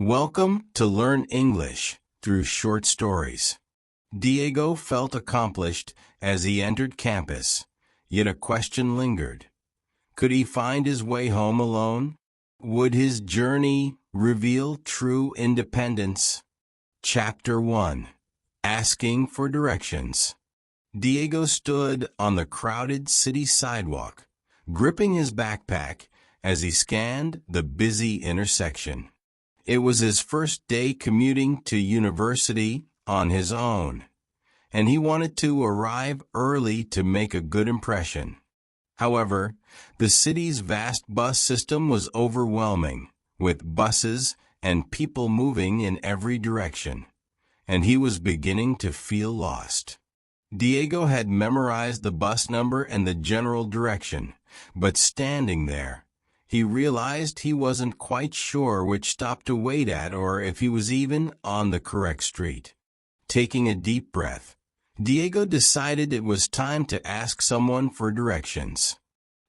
Welcome to Learn English through short stories. Diego felt accomplished as he entered campus, yet a question lingered. Could he find his way home alone? Would his journey reveal true independence? Chapter 1. Asking for Directions. Diego stood on the crowded city sidewalk, gripping his backpack as he scanned the busy intersection. It was his first day commuting to university on his own, and he wanted to arrive early to make a good impression. However, the city's vast bus system was overwhelming, with buses and people moving in every direction, and he was beginning to feel lost. Diego had memorized the bus number and the general direction, but standing there, he realized he wasn't quite sure which stop to wait at or if he was even on the correct street. Taking a deep breath, Diego decided it was time to ask someone for directions.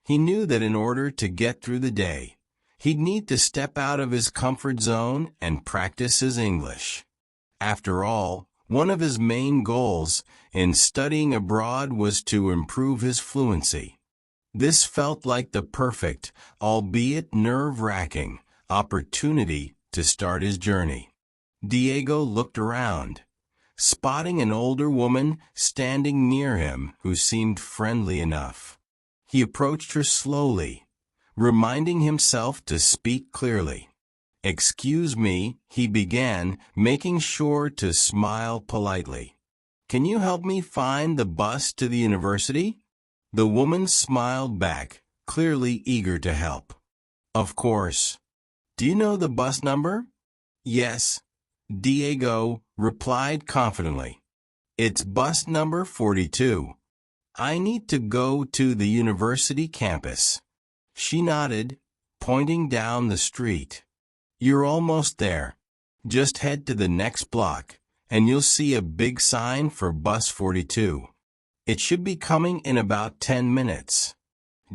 He knew that in order to get through the day, he'd need to step out of his comfort zone and practice his English. After all, one of his main goals in studying abroad was to improve his fluency. This felt like the perfect, albeit nerve-wracking, opportunity to start his journey. Diego looked around, spotting an older woman standing near him who seemed friendly enough. He approached her slowly, reminding himself to speak clearly. "Excuse me," he began, making sure to smile politely. "Can you help me find the bus to the university?" The woman smiled back, clearly eager to help. "Of course. Do you know the bus number?" "Yes," Diego replied confidently. "It's bus number 42. I need to go to the university campus." She nodded, pointing down the street. "You're almost there. Just head to the next block, and you'll see a big sign for bus 42. It should be coming in about 10 minutes.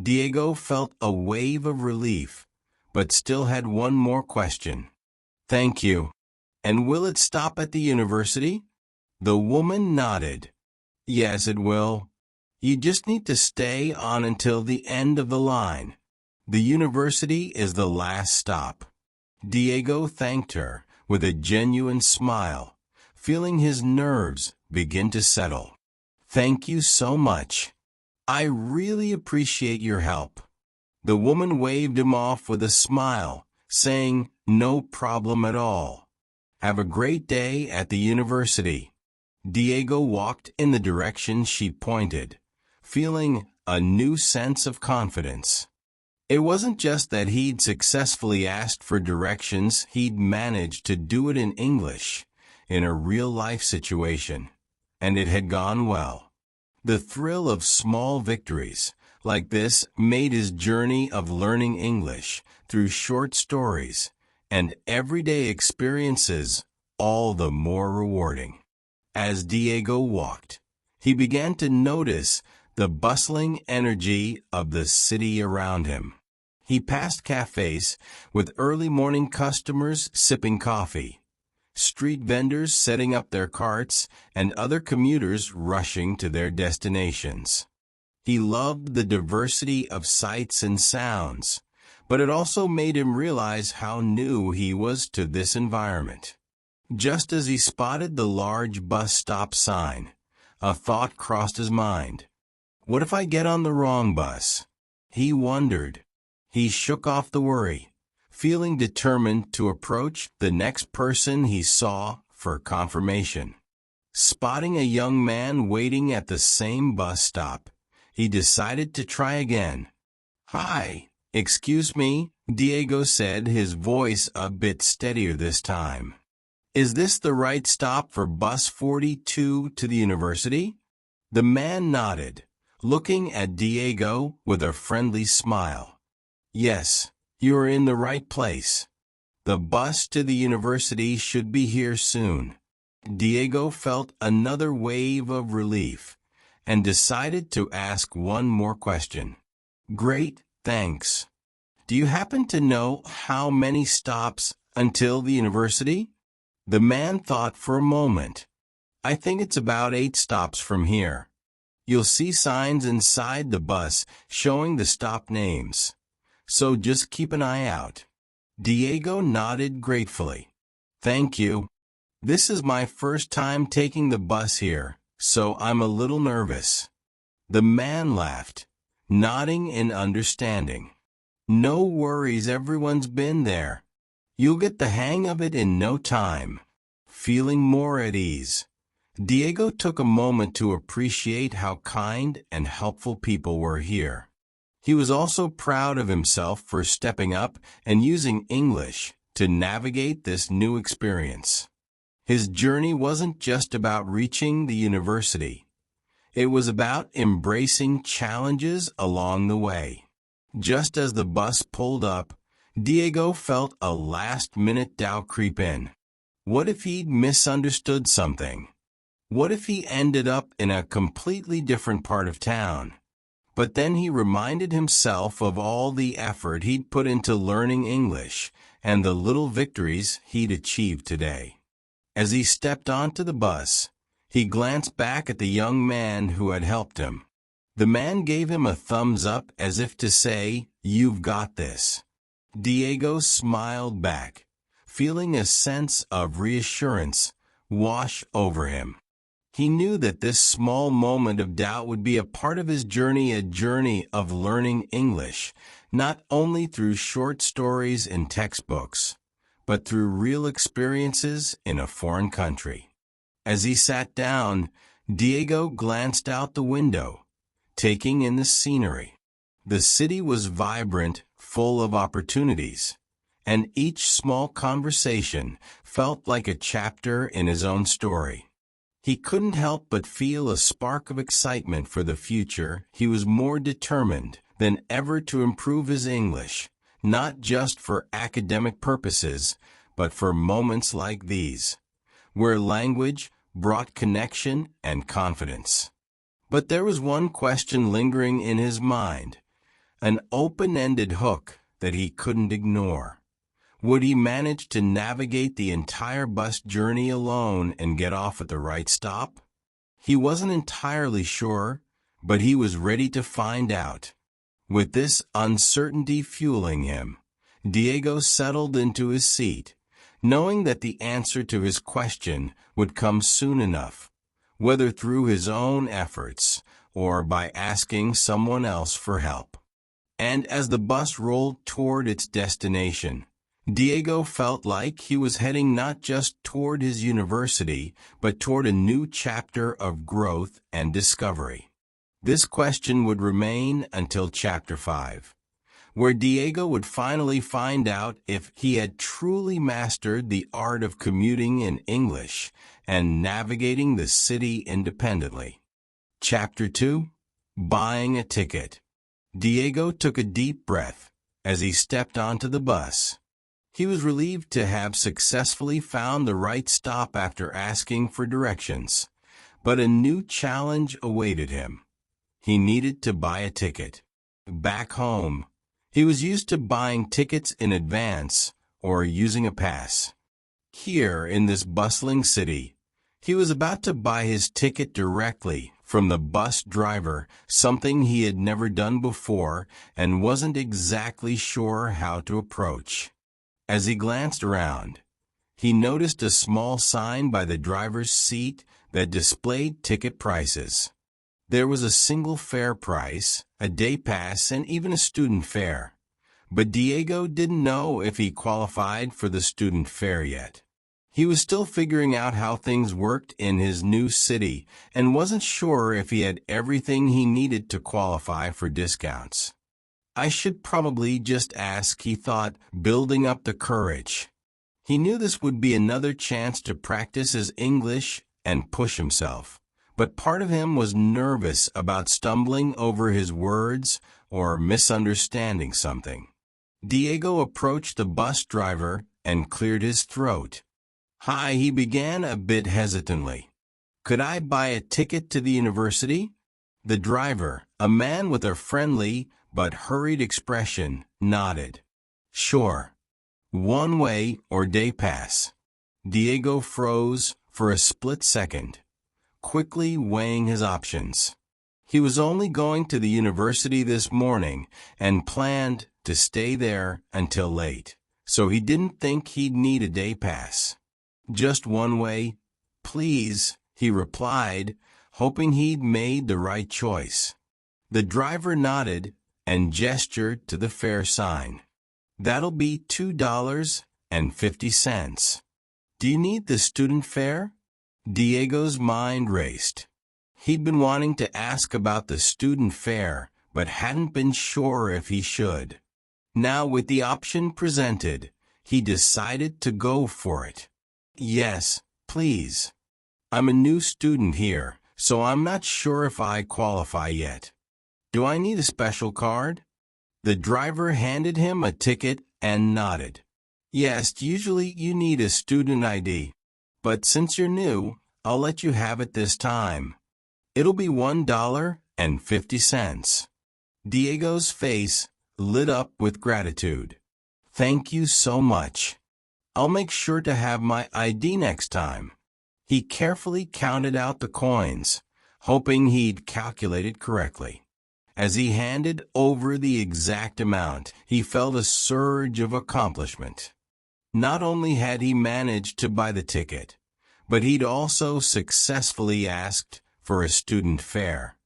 Diego felt a wave of relief, but still had one more question. "Thank you. And will it stop at the university?" The woman nodded. "Yes, it will. You just need to stay on until the end of the line. The university is the last stop." Diego thanked her with a genuine smile, feeling his nerves begin to settle. "Thank you so much. I really appreciate your help." The woman waved him off with a smile, saying, "No problem at all. Have a great day at the university." Diego walked in the direction she pointed, feeling a new sense of confidence. It wasn't just that he'd successfully asked for directions, he'd managed to do it in English, in a real-life situation, and it had gone well. The thrill of small victories like this made his journey of learning English through short stories and everyday experiences all the more rewarding. As Diego walked, he began to notice the bustling energy of the city around him. He passed cafes with early morning customers sipping coffee, street vendors setting up their carts, and other commuters rushing to their destinations. He loved the diversity of sights and sounds, but it also made him realize how new he was to this environment. Just as he spotted the large bus stop sign, a thought crossed his mind. What if I get on the wrong bus? He wondered. He shook off the worry, feeling determined to approach the next person he saw for confirmation. Spotting a young man waiting at the same bus stop, he decided to try again. "Hi, excuse me," Diego said, his voice a bit steadier this time. "Is this the right stop for bus 42 to the university?" The man nodded, looking at Diego with a friendly smile. "Yes. You are in the right place. The bus to the university should be here soon." Diego felt another wave of relief and decided to ask one more question. "Great, thanks. Do you happen to know how many stops Until the university? The man thought for a moment. I think it's about 8 stops from here. You'll see signs inside the bus showing the stop names. So just keep an eye out. Diego nodded gratefully. Thank you. This is my first time taking the bus here, so I'm a little nervous. The man laughed, nodding in understanding. No worries, everyone's been there. You'll get the hang of it in no time. Feeling more at ease, Diego took a moment to appreciate how kind and helpful people were here. He was also proud of himself for stepping up and using English to navigate this new experience. His journey wasn't just about reaching the university. It was about embracing challenges along the way. Just as the bus pulled up, Diego felt a last-minute doubt creep in. What if he'd misunderstood something? What if he ended up in a completely different part of town? But then he reminded himself of all the effort he'd put into learning English and the little victories he'd achieved today. As he stepped onto the bus, he glanced back at the young man who had helped him. The man gave him a thumbs up as if to say, "You've got this." Diego smiled back, feeling a sense of reassurance wash over him. He knew that this small moment of doubt would be a part of his journey, a journey of learning English, not only through short stories in textbooks, but through real experiences in a foreign country. As he sat down, Diego glanced out the window, taking in the scenery. The city was vibrant, full of opportunities, and each small conversation felt like a chapter in his own story. He couldn't help but feel a spark of excitement for the future. He was more determined than ever to improve his English, not just for academic purposes, but for moments like these, where language brought connection and confidence. But there was one question lingering in his mind, an open-ended hook that he couldn't ignore. Would he manage to navigate the entire bus journey alone and get off at the right stop? He wasn't entirely sure, but he was ready to find out. With this uncertainty fueling him, Diego settled into his seat, knowing that the answer to his question would come soon enough, whether through his own efforts or by asking someone else for help. And as the bus rolled toward its destination, Diego felt like he was heading not just toward his university, but toward a new chapter of growth and discovery. This question would remain until Chapter 5, where Diego would finally find out if he had truly mastered the art of commuting in English and navigating the city independently. Chapter 2, Buying a Ticket. Diego took a deep breath as he stepped onto the bus. He was relieved to have successfully found the right stop after asking for directions, but a new challenge awaited him. He needed to buy a ticket. Back home, he was used to buying tickets in advance or using a pass. Here, in this bustling city, he was about to buy his ticket directly from the bus driver, something he had never done before and wasn't exactly sure how to approach. As he glanced around, he noticed a small sign by the driver's seat that displayed ticket prices. There was a single fare price, a day pass, and even a student fare. But Diego didn't know if he qualified for the student fare yet. He was still figuring out how things worked in his new city and wasn't sure if he had everything he needed to qualify for discounts. I should probably just ask, he thought, building up the courage. He knew this would be another chance to practice his English and push himself, but part of him was nervous about stumbling over his words or misunderstanding something. Diego approached the bus driver and cleared his throat. "Hi," he began a bit hesitantly. "Could I buy a ticket to the university?" The driver, a man with a friendly but hurried expression, nodded. "Sure. one-way or day pass. Diego froze for a split second, quickly weighing his options. He was only going to the university this morning and planned to stay there until late, so he didn't think he'd need a day pass. Just one way, please, he replied, hoping he'd made the right choice. The driver nodded and gestured to the fare sign. That'll be $2.50. Do you need the student fare? Diego's mind raced. He'd been wanting to ask about the student fare, but hadn't been sure if he should. Now, with the option presented, he decided to go for it. Yes, please. I'm a new student here, so I'm not sure if I qualify yet. Do I need a special card? The driver handed him a ticket and nodded. Yes, usually you need a student ID, but since you're new, I'll let you have it this time. It'll be $1.50. Diego's face lit up with gratitude. Thank you so much. I'll make sure to have my ID next time. He carefully counted out the coins, hoping he'd calculated correctly. As he handed over the exact amount, he felt a surge of accomplishment. Not only had he managed to buy the ticket, but he'd also successfully asked for a student fare.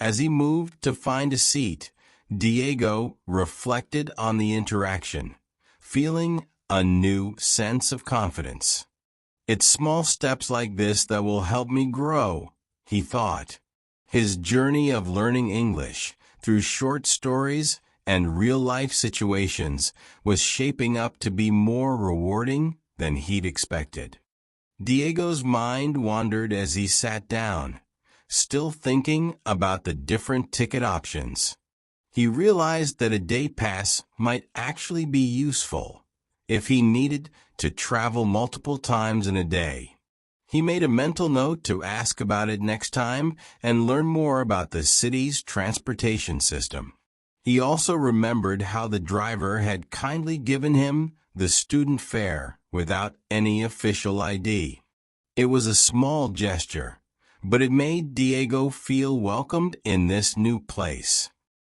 As he moved to find a seat, Diego reflected on the interaction, feeling a new sense of confidence. It's small steps like this that will help me grow, he thought. His journey of learning English through short stories and real-life situations was shaping up to be more rewarding than he'd expected. Diego's mind wandered as he sat down, still thinking about the different ticket options. He realized that a day pass might actually be useful if he needed to travel multiple times in a day. He made a mental note to ask about it next time and learn more about the city's transportation system. He also remembered how the driver had kindly given him the student fare without any official ID. It was a small gesture, but it made Diego feel welcomed in this new place.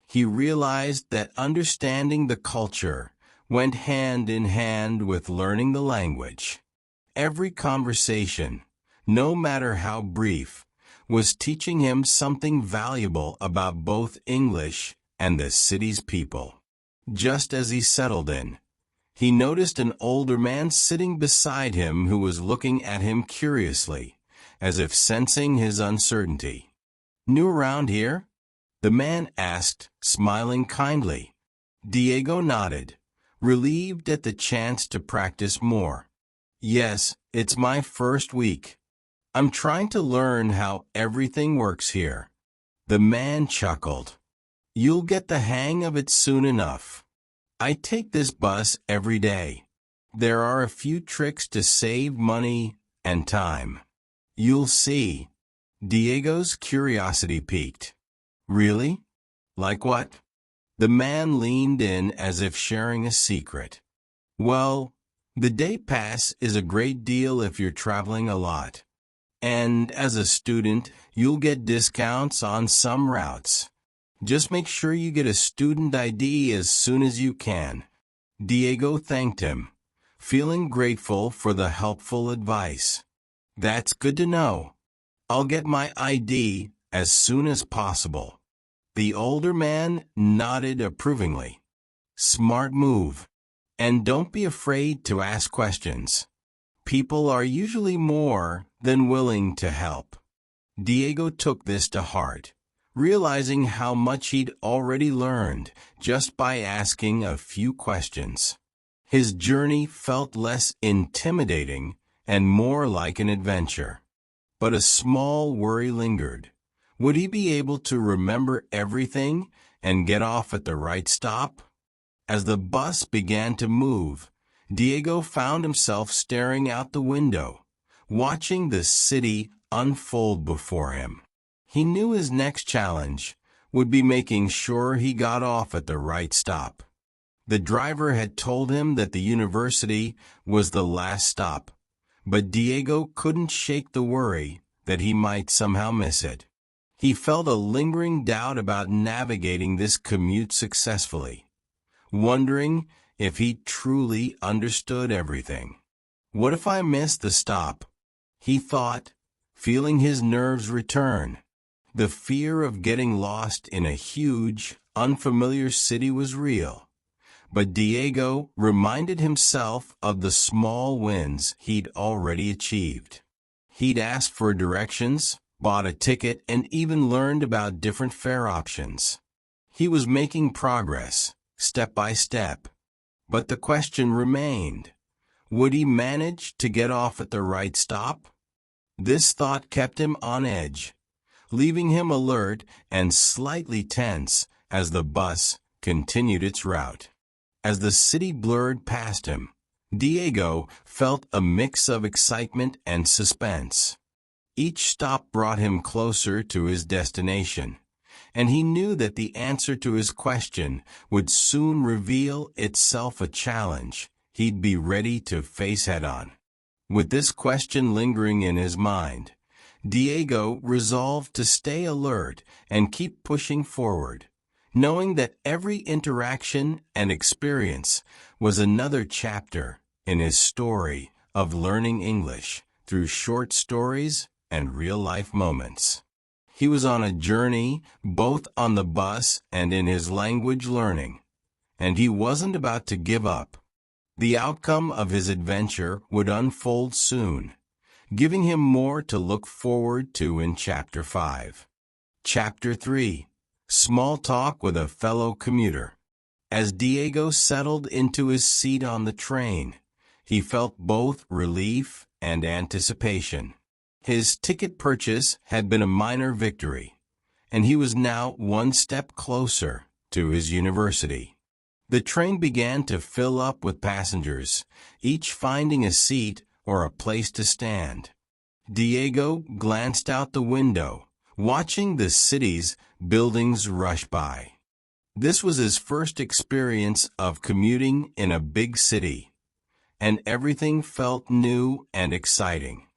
He realized that understanding the culture went hand in hand with learning the language. Every conversation, no matter how brief, was teaching him something valuable about both English and the city's people. Just as he settled in, he noticed an older man sitting beside him who was looking at him curiously, as if sensing his uncertainty. "New around here?" the man asked, smiling kindly. Diego nodded, relieved at the chance to practice more. "Yes, it's my first week. I'm trying to learn how everything works here." The man chuckled. "You'll get the hang of it soon enough. I take this bus every day. There are a few tricks to save money and time. You'll see." Diego's curiosity piqued. "Really? Like what?" The man leaned in as if sharing a secret. "Well, the day pass is a great deal if you're traveling a lot. And as a student, you'll get discounts on some routes. Just make sure you get a student ID as soon as you can." Diego thanked him, feeling grateful for the helpful advice. "That's good to know. I'll get my ID as soon as possible." The older man nodded approvingly. "Smart move. And don't be afraid to ask questions. People are usually more than willing to help." Diego took this to heart, realizing how much he'd already learned just by asking a few questions. His journey felt less intimidating and more like an adventure. But a small worry lingered. Would he be able to remember everything and get off at the right stop? As the bus began to move, Diego found himself staring out the window, watching the city unfold before him. He knew his next challenge would be making sure he got off at the right stop. The driver had told him that the university was the last stop, but Diego couldn't shake the worry that he might somehow miss it. He felt a lingering doubt about navigating this commute successfully, wondering if he truly understood everything. What if I missed the stop? He thought, feeling his nerves return. The fear of getting lost in a huge, unfamiliar city was real. But Diego reminded himself of the small wins he'd already achieved. He'd asked for directions, bought a ticket, and even learned about different fare options. He was making progress, step by step. But the question remained, would he manage to get off at the right stop? This thought kept him on edge, leaving him alert and slightly tense as the bus continued its route. As the city blurred past him, Diego felt a mix of excitement and suspense. Each stop brought him closer to his destination, and he knew that the answer to his question would soon reveal itself a challenge he'd be ready to face head-on. With this question lingering in his mind, Diego resolved to stay alert and keep pushing forward, knowing that every interaction and experience was another chapter in his story of learning English through short stories and real-life moments. He was on a journey both on the bus and in his language learning, and he wasn't about to give up. The outcome of his adventure would unfold soon, giving him more to look forward to in Chapter 5. Chapter 3. Small Talk with a Fellow Commuter. As Diego settled into his seat on the train, he felt both relief and anticipation. His ticket purchase had been a minor victory, and he was now one step closer to his university. The train began to fill up with passengers, each finding a seat or a place to stand. Diego glanced out the window, watching the city's buildings rush by. This was his first experience of commuting in a big city, and everything felt new and exciting.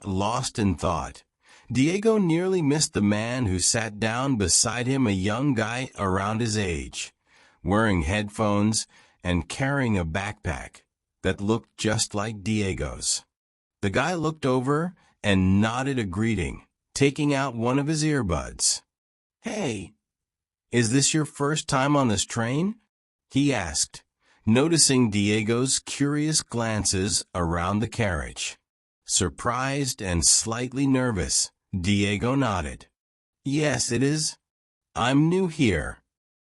Lost in thought, Diego nearly missed the man who sat down beside him, a young guy around his age, wearing headphones and carrying a backpack that looked just like Diego's. The guy looked over and nodded a greeting, taking out one of his earbuds. "Hey, is this your first time on this train?" he asked, noticing Diego's curious glances around the carriage. Surprised and slightly nervous, Diego nodded. "Yes, it is. I'm new here,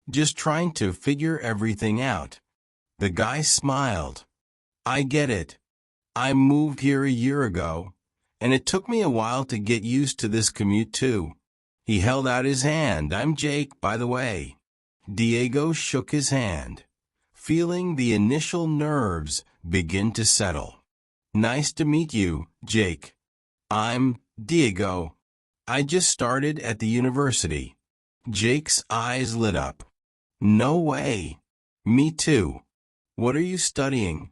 just trying to figure everything out." The guy smiled. "I get it. I moved here a year ago, and it took me a while to get used to this commute too." He held out his hand. "I'm Jake, by the way." Diego shook his hand, feeling the initial nerves begin to settle. "Nice to meet you, Jake. I'm Diego. I just started at the university." Jake's eyes lit up. "No way. Me too. What are you studying?"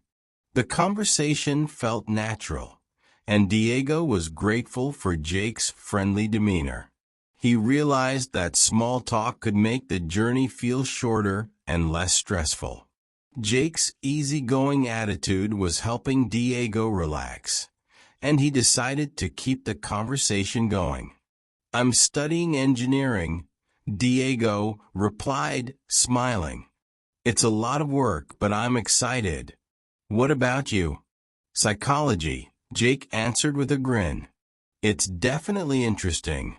The conversation felt natural, and Diego was grateful for Jake's friendly demeanor. He realized that small talk could make the journey feel shorter and less stressful. Jake's easygoing attitude was helping Diego relax, and he decided to keep the conversation going. "I'm studying engineering," Diego replied, smiling. "It's a lot of work, but I'm excited." "What about you?" "Psychology," Jake answered with a grin. "It's definitely interesting.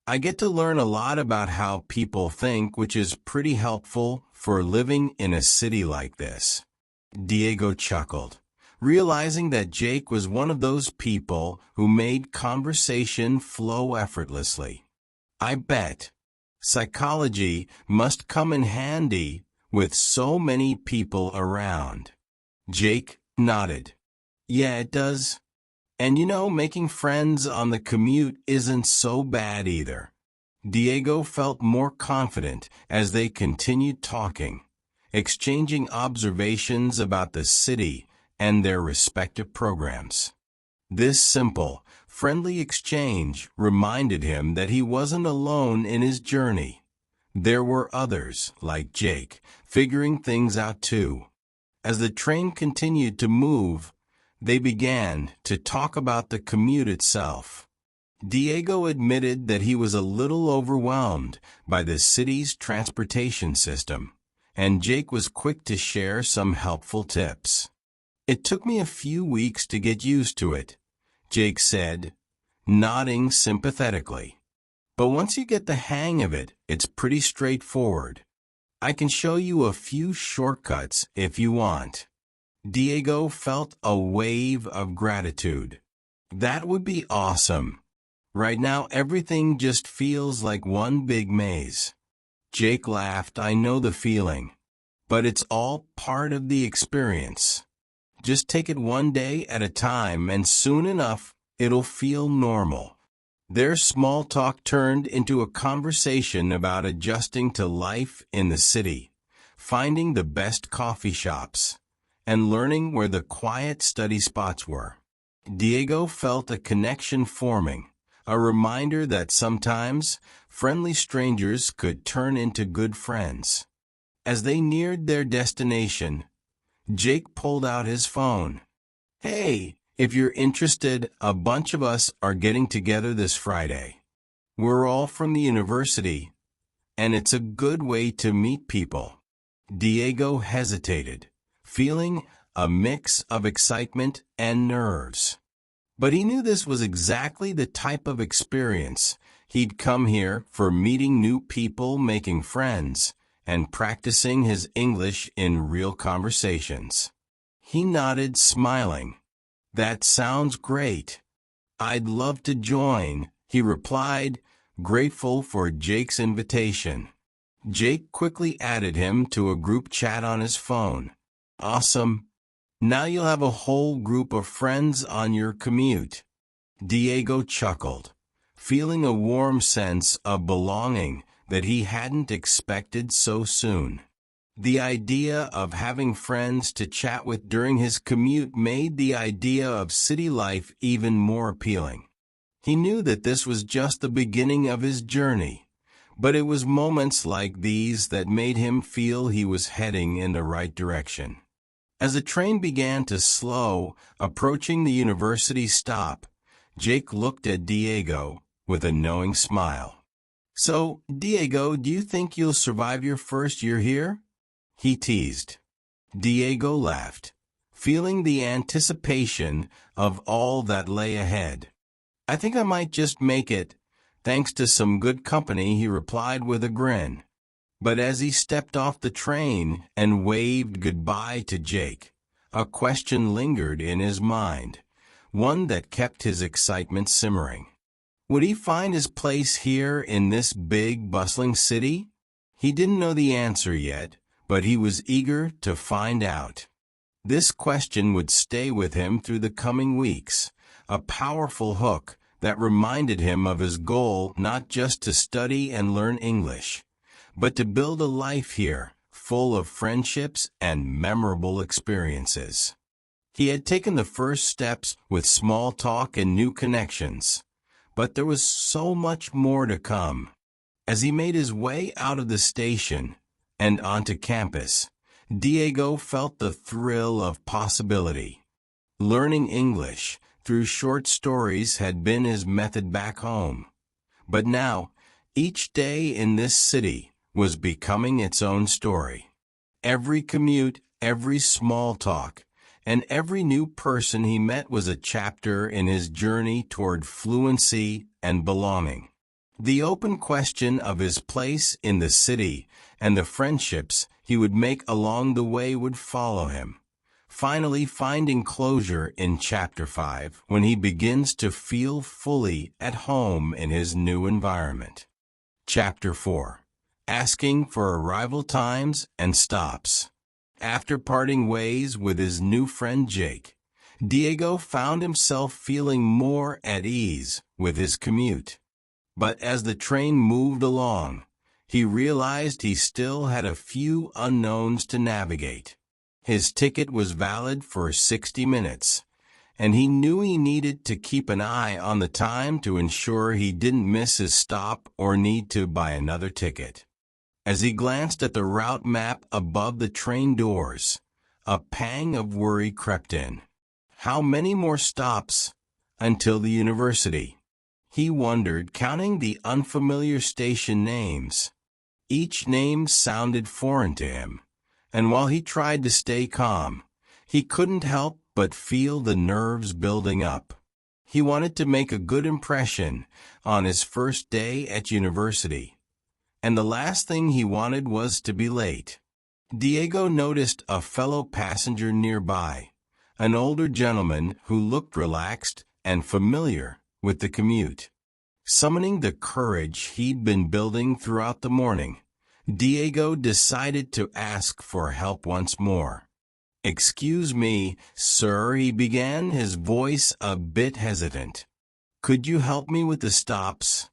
I get to learn a lot about how people think, which is pretty helpful for living in a city like this." Diego chuckled, realizing that Jake was one of those people who made conversation flow effortlessly. "I bet. Psychology must come in handy with so many people around." Jake nodded. "Yeah, it does. And making friends on the commute isn't so bad either." Diego felt more confident as they continued talking, exchanging observations about the city and their respective programs. This simple, friendly exchange reminded him that he wasn't alone in his journey. There were others, like Jake, figuring things out too. As the train continued to move, they began to talk about the commute itself. Diego admitted that he was a little overwhelmed by the city's transportation system, and Jake was quick to share some helpful tips. "It took me a few weeks to get used to it," Jake said, nodding sympathetically. "But once you get the hang of it, it's pretty straightforward. I can show you a few shortcuts if you want." Diego felt a wave of gratitude. "That would be awesome. Right now everything just feels like one big maze." Jake laughed. "I know the feeling. But it's all part of the experience. Just take it one day at a time and soon enough it'll feel normal." Their small talk turned into a conversation about adjusting to life in the city, finding the best coffee shops, and learning where the quiet study spots were. Diego felt a connection forming, a reminder that sometimes friendly strangers could turn into good friends. As they neared their destination, Jake pulled out his phone. "Hey, if you're interested, a bunch of us are getting together this Friday. We're all from the university, and it's a good way to meet people." Diego hesitated, feeling a mix of excitement and nerves. But he knew this was exactly the type of experience he'd come here for, meeting new people, making friends, and practicing his English in real conversations. He nodded, smiling. "That sounds great. I'd love to join," he replied, grateful for Jake's invitation. Jake quickly added him to a group chat on his phone. "Awesome. Now you'll have a whole group of friends on your commute." Diego chuckled, feeling a warm sense of belonging that he hadn't expected so soon. The idea of having friends to chat with during his commute made the idea of city life even more appealing. He knew that this was just the beginning of his journey, but it was moments like these that made him feel he was heading in the right direction. As the train began to slow, approaching the university stop, Jake looked at Diego with a knowing smile. "So, Diego, do you think you'll survive your first year here?" he teased. Diego laughed, feeling the anticipation of all that lay ahead. "I think I might just make it, thanks to some good company," he replied with a grin. But as he stepped off the train and waved goodbye to Jake, a question lingered in his mind, one that kept his excitement simmering. Would he find his place here in this big, bustling city? He didn't know the answer yet, but he was eager to find out. This question would stay with him through the coming weeks, a powerful hook that reminded him of his goal, not just to study and learn English, but to build a life here full of friendships and memorable experiences. He had taken the first steps with small talk and new connections, but there was so much more to come. As he made his way out of the station and onto campus, Diego felt the thrill of possibility. Learning English through short stories had been his method back home. But now, each day in this city was becoming its own story. Every commute, every small talk, and every new person he met was a chapter in his journey toward fluency and belonging. The open question of his place in the city and the friendships he would make along the way would follow him, finally finding closure in Chapter 5 when he begins to feel fully at home in his new environment. Chapter 4. Asking for arrival times and stops. After parting ways with his new friend Jake, Diego found himself feeling more at ease with his commute. But as the train moved along, he realized he still had a few unknowns to navigate. His ticket was valid for 60 minutes, and he knew he needed to keep an eye on the time to ensure he didn't miss his stop or need to buy another ticket. As he glanced at the route map above the train doors, a pang of worry crept in. How many more stops until the university? He wondered, counting the unfamiliar station names. Each name sounded foreign to him, and while he tried to stay calm, he couldn't help but feel the nerves building up. He wanted to make a good impression on his first day at university, and the last thing he wanted was to be late. Diego noticed a fellow passenger nearby, an older gentleman who looked relaxed and familiar with the commute. Summoning the courage he'd been building throughout the morning, Diego decided to ask for help once more. "Excuse me, sir," he began, his voice a bit hesitant. "Could you help me with the stops?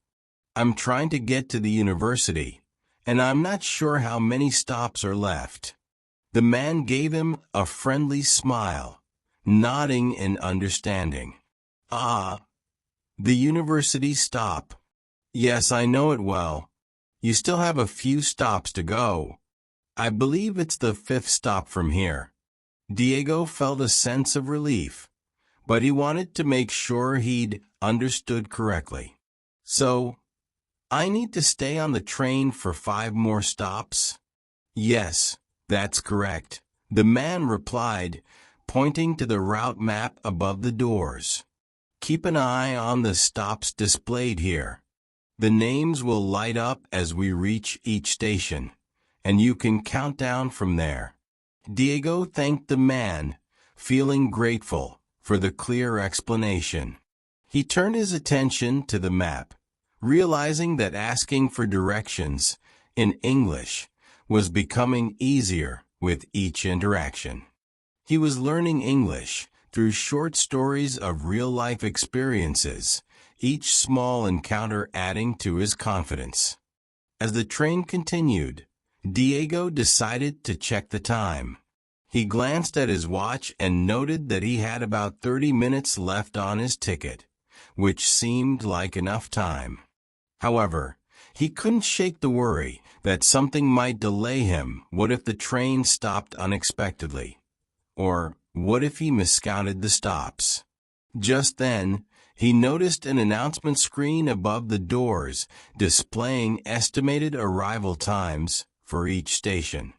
I'm trying to get to the university, and I'm not sure how many stops are left." The man gave him a friendly smile, nodding in understanding. "Ah, the university stop. Yes, I know it well. You still have a few stops to go. I believe it's the 5th stop from here." Diego felt a sense of relief, but he wanted to make sure he'd understood correctly. "So, I need to stay on the train for 5 more stops?" "Yes, that's correct," the man replied, pointing to the route map above the doors. "Keep an eye on the stops displayed here. The names will light up as we reach each station, and you can count down from there." Diego thanked the man, feeling grateful for the clear explanation. He turned his attention to the map, realizing that asking for directions in English was becoming easier with each interaction. He was learning English through short stories of real-life experiences, each small encounter adding to his confidence. As the train continued, Diego decided to check the time. He glanced at his watch and noted that he had about 30 minutes left on his ticket, which seemed like enough time. However, he couldn't shake the worry that something might delay him. What if the train stopped unexpectedly? Or what if he miscounted the stops? Just then, he noticed an announcement screen above the doors displaying estimated arrival times for each station.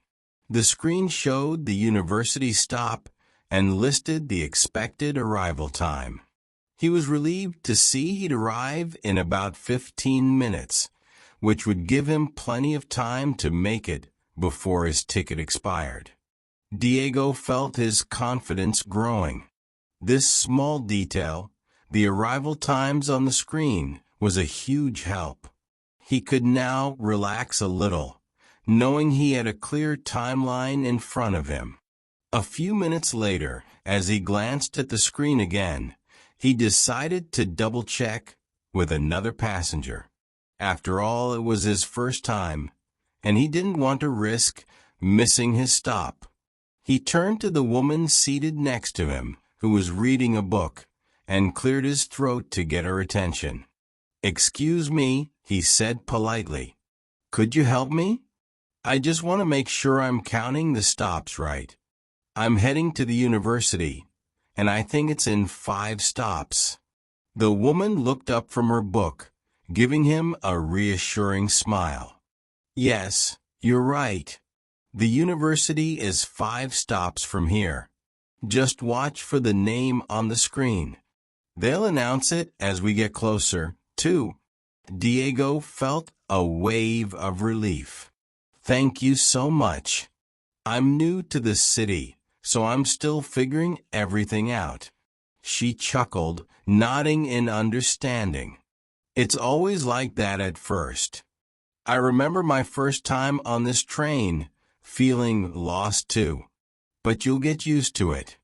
The screen showed the university stop and listed the expected arrival time. He was relieved to see he'd arrive in about 15 minutes, which would give him plenty of time to make it before his ticket expired. Diego felt his confidence growing. This small detail, the arrival times on the screen, was a huge help. He could now relax a little, knowing he had a clear timeline in front of him. A few minutes later, as he glanced at the screen again, he decided to double-check with another passenger. After all, it was his first time, and he didn't want to risk missing his stop. He turned to the woman seated next to him, who was reading a book, and cleared his throat to get her attention. "Excuse me," he said politely. "Could you help me? I just want to make sure I'm counting the stops right. I'm heading to the university, and I think it's in 5 stops." The woman looked up from her book, giving him a reassuring smile. "Yes, you're right. The university is 5 stops from here. Just watch for the name on the screen. They'll announce it as we get closer, too." Diego felt a wave of relief. "Thank you so much. I'm new to the city, so I'm still figuring everything out." She chuckled, nodding in understanding. "It's always like that at first. I remember my first time on this train, feeling lost too. But you'll get used to it."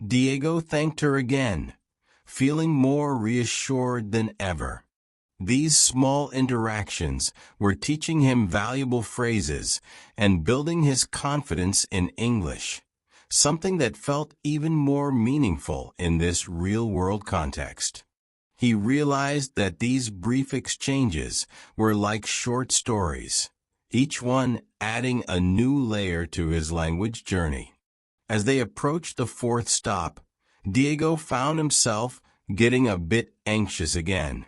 Diego thanked her again, feeling more reassured than ever. These small interactions were teaching him valuable phrases and building his confidence in English, something that felt even more meaningful in this real-world context. He realized that these brief exchanges were like short stories, each one adding a new layer to his language journey. As they approached the fourth stop, Diego found himself getting a bit anxious again.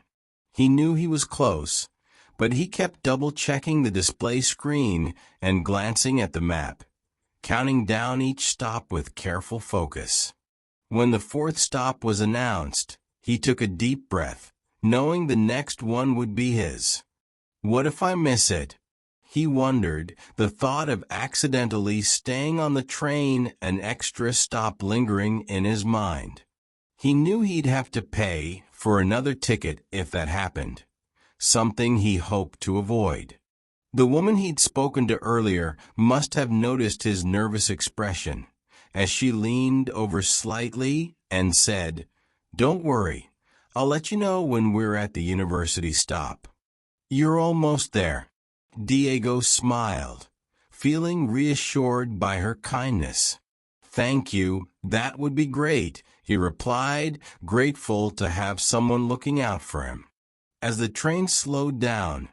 He knew he was close, but he kept double-checking the display screen and glancing at the map, counting down each stop with careful focus. When the fourth stop was announced, he took a deep breath, knowing the next one would be his. What if I miss it? He wondered, the thought of accidentally staying on the train an extra stop lingering in his mind. He knew he'd have to pay for another ticket if that happened, something he hoped to avoid. The woman he'd spoken to earlier must have noticed his nervous expression as she leaned over slightly and said, "Don't worry, I'll let you know when we're at the university stop." "You're almost there." Diego smiled, feeling reassured by her kindness. "Thank you, that would be great," he replied, grateful to have someone looking out for him. As the train slowed down,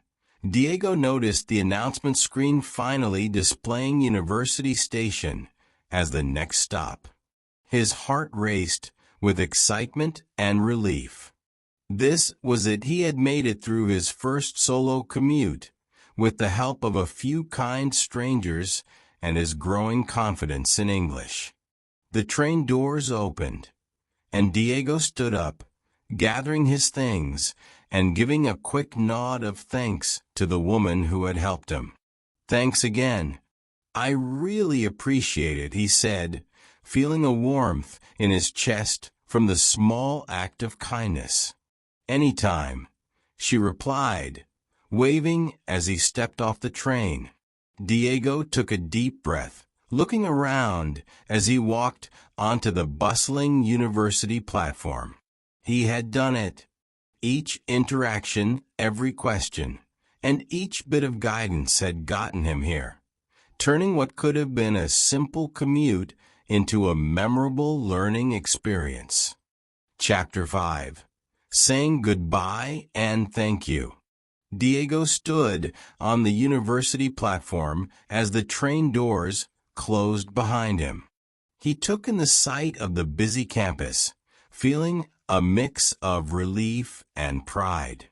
Diego noticed the announcement screen finally displaying University Station as the next stop. His heart raced with excitement and relief. This was it. He had made it through his first solo commute, with the help of a few kind strangers and his growing confidence in English. The train doors opened, and Diego stood up, gathering his things and giving a quick nod of thanks to the woman who had helped him. "Thanks again. I really appreciate it," he said, feeling a warmth in his chest from the small act of kindness. "Anytime," she replied, waving as he stepped off the train. Diego took a deep breath, looking around as he walked onto the bustling university platform. He had done it. Each interaction, every question, and each bit of guidance had gotten him here, turning what could have been a simple commute into a memorable learning experience. Chapter 5. Saying Goodbye and Thank You. Diego stood on the university platform as the train doors closed behind him. He took in the sight of the busy campus, feeling a mix of relief and pride.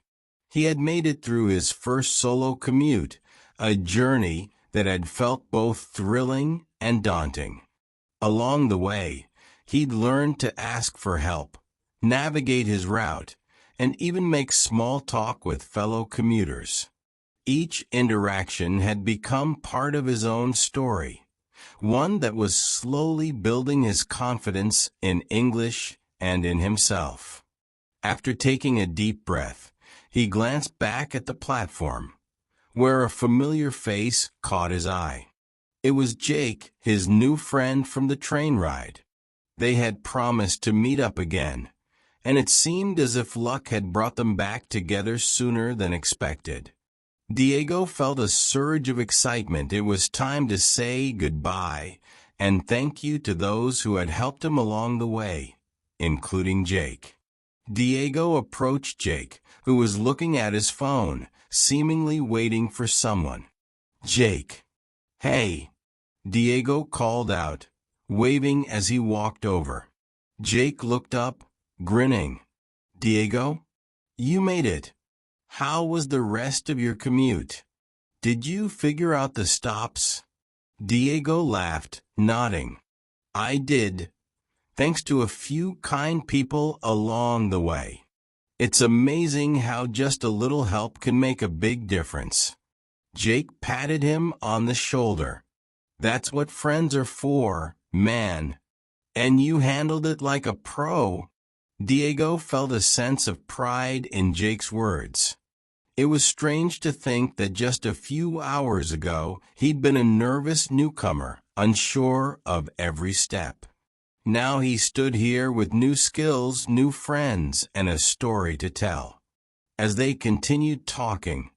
He had made it through his first solo commute, a journey that had felt both thrilling and daunting. Along the way, he'd learned to ask for help, navigate his route, and even make small talk with fellow commuters. Each interaction had become part of his own story, one that was slowly building his confidence in English and in himself. After taking a deep breath, he glanced back at the platform, where a familiar face caught his eye. It was Jake, his new friend from the train ride. They had promised to meet up again, and it seemed as if luck had brought them back together sooner than expected. Diego felt a surge of excitement. It was time to say goodbye and thank you to those who had helped him along the way, including Jake. Diego approached Jake, who was looking at his phone, seemingly waiting for someone. "Jake." "Hey," Diego called out, waving as he walked over. Jake looked up, grinning. "Diego, you made it. How was the rest of your commute? Did you figure out the stops?" Diego laughed, nodding. "I did, thanks to a few kind people along the way. It's amazing how just a little help can make a big difference." Jake patted him on the shoulder. "That's what friends are for, man. And you handled it like a pro." Diego felt a sense of pride in Jake's words. It was strange to think that just a few hours ago he'd been a nervous newcomer, unsure of every step. Now he stood here with new skills, new friends, and a story to tell. As they continued talking,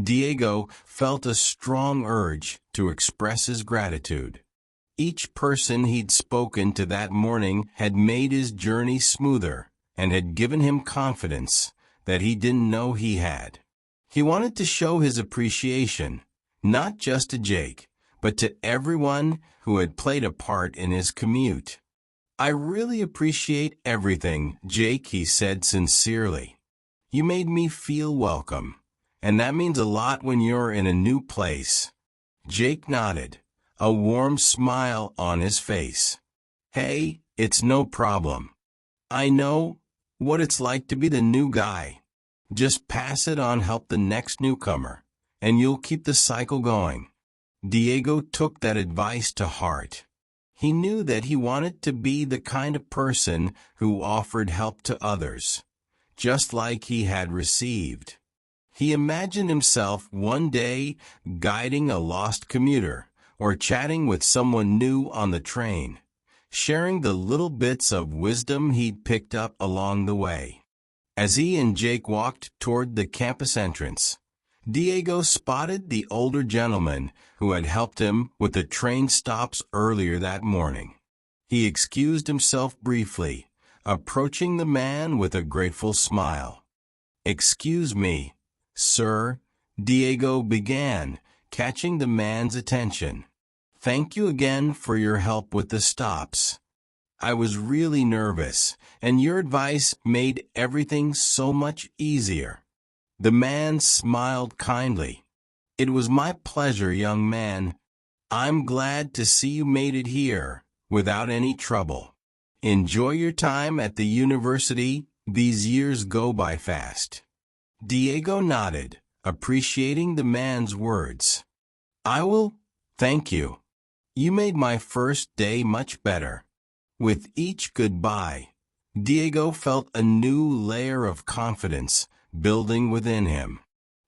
Diego felt a strong urge to express his gratitude. Each person he'd spoken to that morning had made his journey smoother and had given him confidence that he didn't know he had. He wanted to show his appreciation, not just to Jake, but to everyone who had played a part in his commute. "I really appreciate everything, Jake," he said sincerely. "You made me feel welcome, and that means a lot when you're in a new place." Jake nodded, a warm smile on his face. "Hey, it's no problem. I know what it's like to be the new guy. Just pass it on, help the next newcomer, and you'll keep the cycle going." Diego took that advice to heart. He knew that he wanted to be the kind of person who offered help to others, just like he had received. He imagined himself one day guiding a lost commuter or chatting with someone new on the train, sharing the little bits of wisdom he'd picked up along the way. As he and Jake walked toward the campus entrance, Diego spotted the older gentleman who had helped him with the train stops earlier that morning. He excused himself briefly, approaching the man with a grateful smile. "Excuse me, sir," Diego began, catching the man's attention. "Thank you again for your help with the stops. I was really nervous, and your advice made everything so much easier." The man smiled kindly. "It was my pleasure, young man. I'm glad to see you made it here without any trouble. Enjoy your time at the university. These years go by fast." Diego nodded, appreciating the man's words. "I will, thank you. You made my first day much better." With each goodbye, Diego felt a new layer of confidence building within him.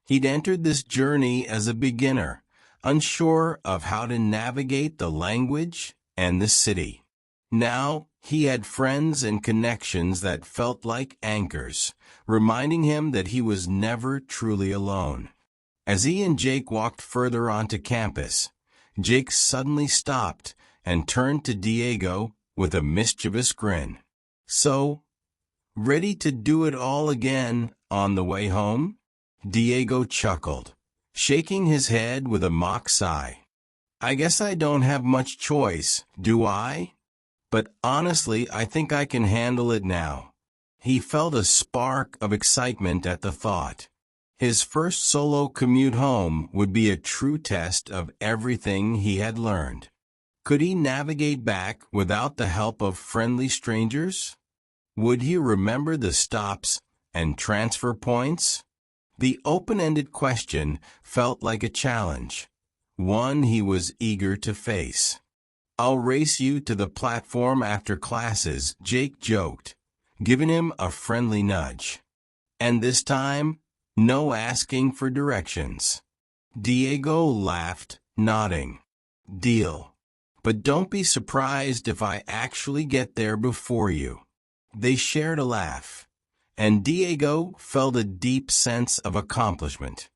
He'd entered this journey as a beginner, unsure of how to navigate the language and the city. Now, he had friends and connections that felt like anchors, reminding him that he was never truly alone. As he and Jake walked further onto campus, Jake suddenly stopped and turned to Diego with a mischievous grin. "So, ready to do it all again on the way home?" Diego chuckled, shaking his head with a mock sigh. "I guess I don't have much choice, do I? But honestly, I think I can handle it now." He felt a spark of excitement at the thought. His first solo commute home would be a true test of everything he had learned. Could he navigate back without the help of friendly strangers? Would he remember the stops and transfer points? The open-ended question felt like a challenge, one he was eager to face. "I'll race you to the platform after classes," Jake joked, giving him a friendly nudge. And this time, no asking for directions. Diego laughed, nodding. "Deal. But don't be surprised if I actually get there before you." They shared a laugh, and Diego felt a deep sense of accomplishment.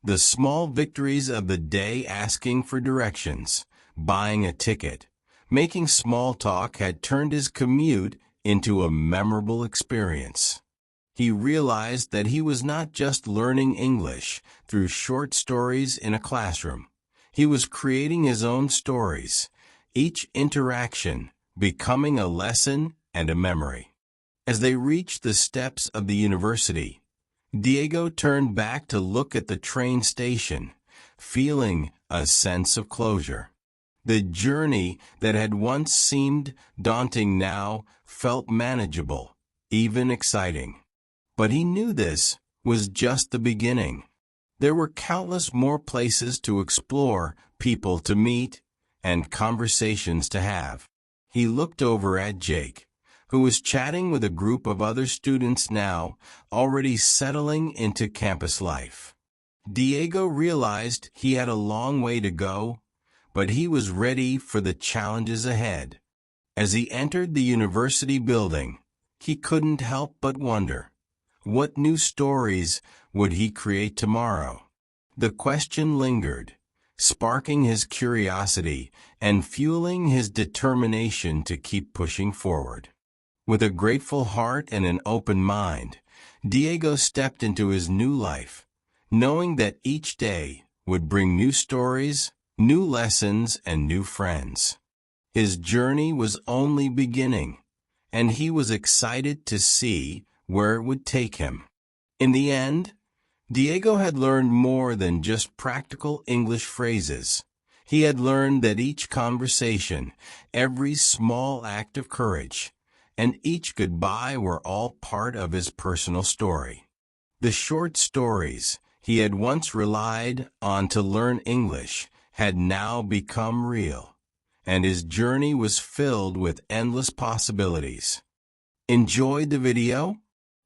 The small victories of the day, asking for directions, buying a ticket, making small talk, had turned his commute into a memorable experience. He realized that he was not just learning English through short stories in a classroom. He was creating his own stories, each interaction becoming a lesson and a memory. As they reached the steps of the university, Diego turned back to look at the train station, feeling a sense of closure. The journey that had once seemed daunting now felt manageable, even exciting. But he knew this was just the beginning. There were countless more places to explore, people to meet, and conversations to have. He looked over at Jake, who was chatting with a group of other students now, already settling into campus life. Diego realized he had a long way to go, but he was ready for the challenges ahead. As he entered the university building, he couldn't help but wonder, What new stories would he create tomorrow? The question lingered, sparking his curiosity and fueling his determination to keep pushing forward. With a grateful heart and an open mind, Diego stepped into his new life, knowing that each day would bring new stories, new lessons, and new friends. His journey was only beginning, and he was excited to see where it would take him. In the end, Diego had learned more than just practical English phrases. He had learned that each conversation, every small act of courage, and each goodbye were all part of his personal story. The short stories he had once relied on to learn English had now become real, and his journey was filled with endless possibilities. Enjoyed the video?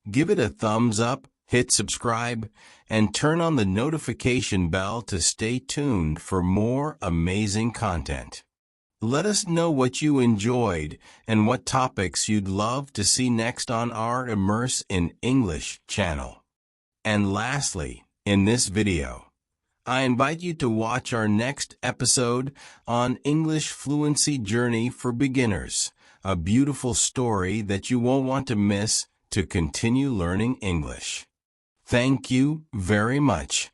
Give it a thumbs up, hit subscribe, and turn on the notification bell to stay tuned for more amazing content. Let us know what you enjoyed and what topics you'd love to see next on our Immerse in English channel. And lastly, in this video, I invite you to watch our next episode on English Fluency Journey for Beginners, a beautiful story that you won't want to miss to continue learning English. Thank you very much.